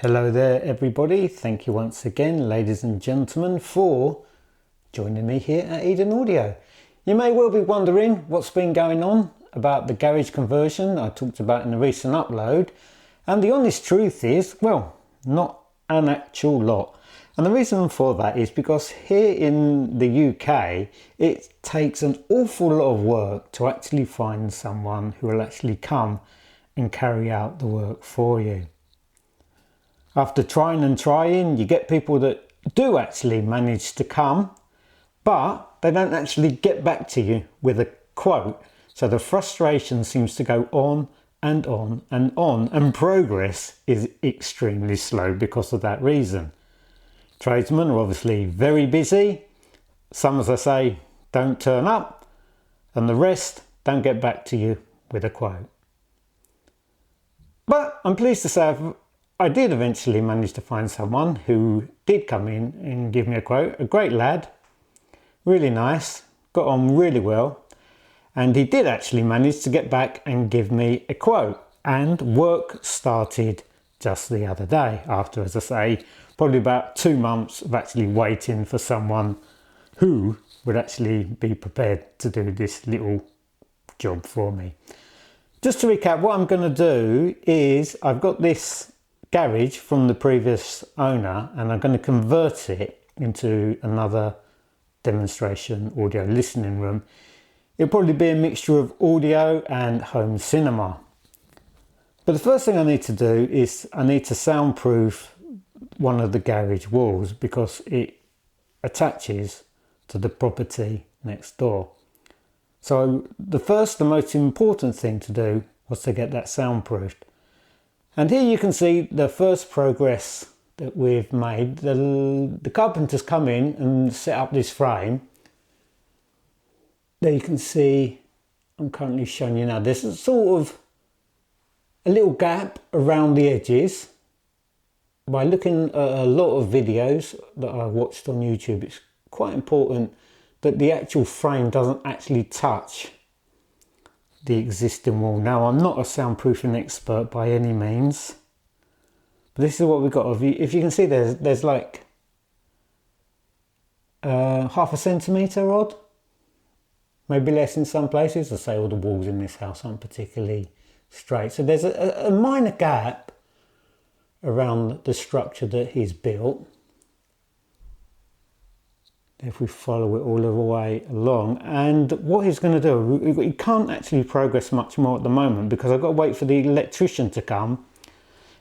Hello there everybody, thank you once again ladies and gentlemen for joining me here at Eden Audio. You may well be wondering what's been going on about the garage conversion I talked about in a recent upload, and the honest truth is, well, not an actual lot. And the reason for that is because here in the UK it takes an awful lot of work to actually find someone who will actually come and carry out the work for you. After trying and trying, you get people that do actually manage to come, but they don't actually get back to you with a quote. So the frustration seems to go on and on and on, and progress is extremely slow because of that reason. Tradesmen are obviously very busy. Some, as I say, don't turn up, and the rest don't get back to you with a quote. But I'm pleased to say I did eventually manage to find someone who did come in and give me a quote. A great lad, really nice, got on really well, and he did actually manage to get back and give me a quote, and work started just the other day after, as I say, probably about 2 months of actually waiting for someone who would actually be prepared to do this little job for me. Just to recap, what I'm going to do is I've got this garage from the previous owner and I'm going to convert it into another demonstration audio listening room. It'll probably be a mixture of audio and home cinema. But the first thing I need to do is I need to soundproof one of the garage walls because it attaches to the property next door. So the most important thing to do was to get that soundproofed. And here you can see the first progress that we've made. The carpenter's come in and set up this frame. There you can see, I'm currently showing you now, there's a sort of a little gap around the edges. By looking at a lot of videos that I watched on YouTube, it's quite important that the actual frame doesn't actually touch the existing wall. Now, I'm not a soundproofing expert by any means, but this is what we've got. If you can see, there's like half a centimetre odd, maybe less in some places. I say all the walls in this house aren't particularly straight, so there's a minor gap around the structure that he's built. If we follow it all the way along, and what he's going to do, he can't actually progress much more at the moment because I've got to wait for the electrician to come,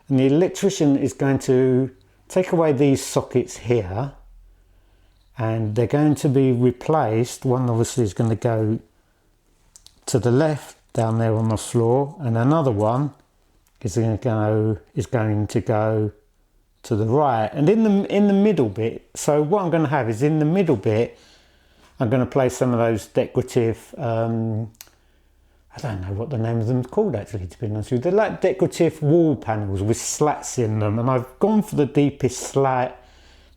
and the electrician is going to take away these sockets here and they're going to be replaced. One obviously is going to go to the left down there on the floor, and another one is going to go to the right, and in the middle bit. So what I'm going to have is in the middle bit I'm going to place some of those decorative I don't know what the name of them is called actually, to be honest with you. They're like decorative wall panels with slats in them, and I've gone for the deepest slat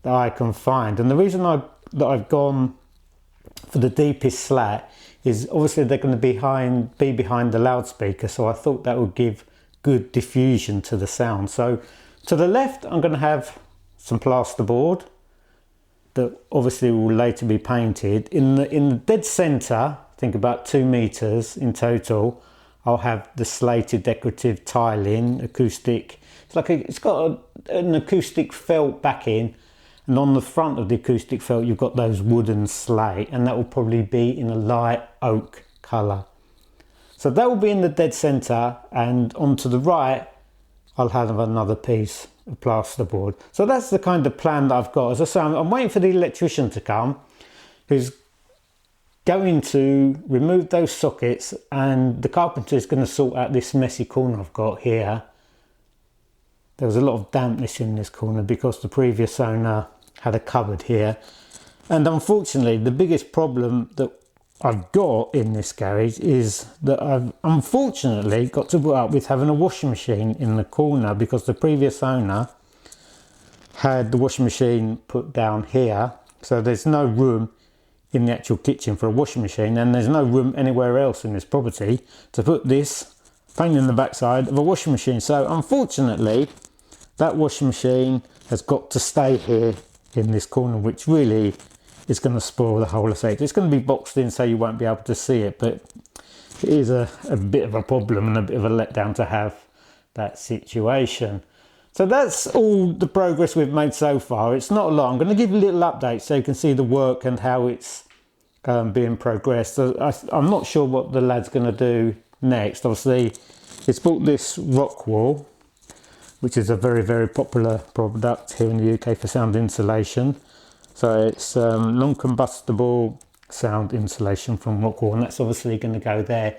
that I can find. And the reason that I've gone for the deepest slat is obviously they're going to be behind the loudspeaker, so I thought that would give good diffusion to the sound. So to the left, I'm going to have some plasterboard that obviously will later be painted. In the dead centre, think about 2 meters in total, I'll have the slated decorative tiling, acoustic. It's got an acoustic felt backing, and on the front of the acoustic felt, you've got those wooden slate, and that will probably be in a light oak colour. So that will be in the dead centre, and onto the right, I'll have another piece of plasterboard. So that's the kind of plan that I've got. As I say, I'm waiting for the electrician to come, who's going to remove those sockets, and the carpenter is going to sort out this messy corner I've got here. There was a lot of dampness in this corner because the previous owner had a cupboard here. And unfortunately, the biggest problem that I've got in this garage is that I've unfortunately got to put up with having a washing machine in the corner because the previous owner had the washing machine put down here. So there's no room in the actual kitchen for a washing machine, and there's no room anywhere else in this property to put this pain in the backside of a washing machine. So unfortunately, that washing machine has got to stay here in this corner, which really is going to spoil the whole effect. It's going to be boxed in so you won't be able to see it, but it is a bit of a problem and a bit of a letdown to have that situation. So that's all the progress we've made so far. It's not a lot. I'm going to give you a little update so you can see the work and how it's being progressed. So I'm not sure what the lad's going to do next. Obviously, it's bought this rock wall, which is a very, very popular product here in the UK for sound insulation. So it's non-combustible sound insulation from rock wool, and that's obviously going to go there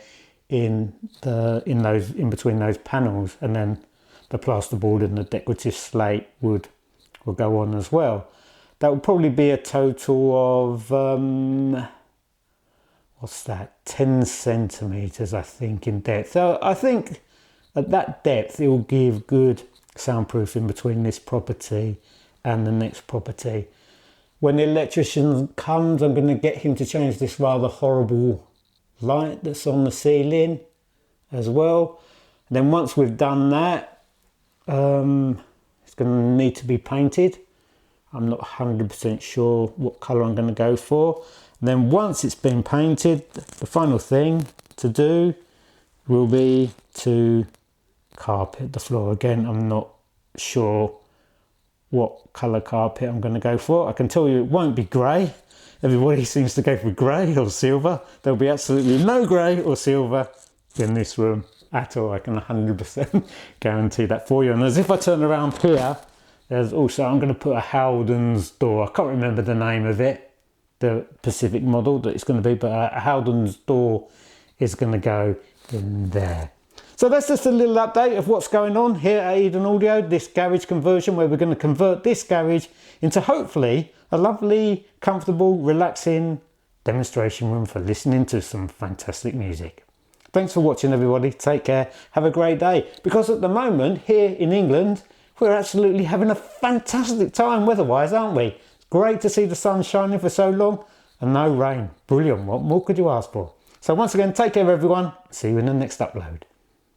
in between those panels, and then the plasterboard and the decorative slate would will go on as well. That would probably be a total of what's that, 10 centimeters, I think, in depth. So I think at that depth it will give good soundproofing between this property and the next property. When the electrician comes, I'm going to get him to change this rather horrible light that's on the ceiling as well. And then once we've done that, it's going to need to be painted. I'm not 100% sure what colour I'm going to go for. And then once it's been painted, the final thing to do will be to carpet the floor. Again, I'm not sure what colour carpet I'm going to go for. I can tell you it won't be grey. Everybody seems to go for grey or silver. There'll be absolutely no grey or silver in this room at all. I can 100% guarantee that for you. And as if I turn around here, there's also, I'm going to put a Howden's door. I can't remember the name of it, the Pacific model that it's going to be, but a Howden's door is going to go in there. So that's just a little update of what's going on here at Eden Audio, this garage conversion, where we're going to convert this garage into hopefully a lovely, comfortable, relaxing demonstration room for listening to some fantastic music. Thanks for watching, everybody. Take care. Have a great day. Because at the moment, here in England, we're absolutely having a fantastic time weather-wise, aren't we? It's great to see the sun shining for so long and no rain. Brilliant. What more could you ask for? So once again, take care, everyone. See you in the next upload.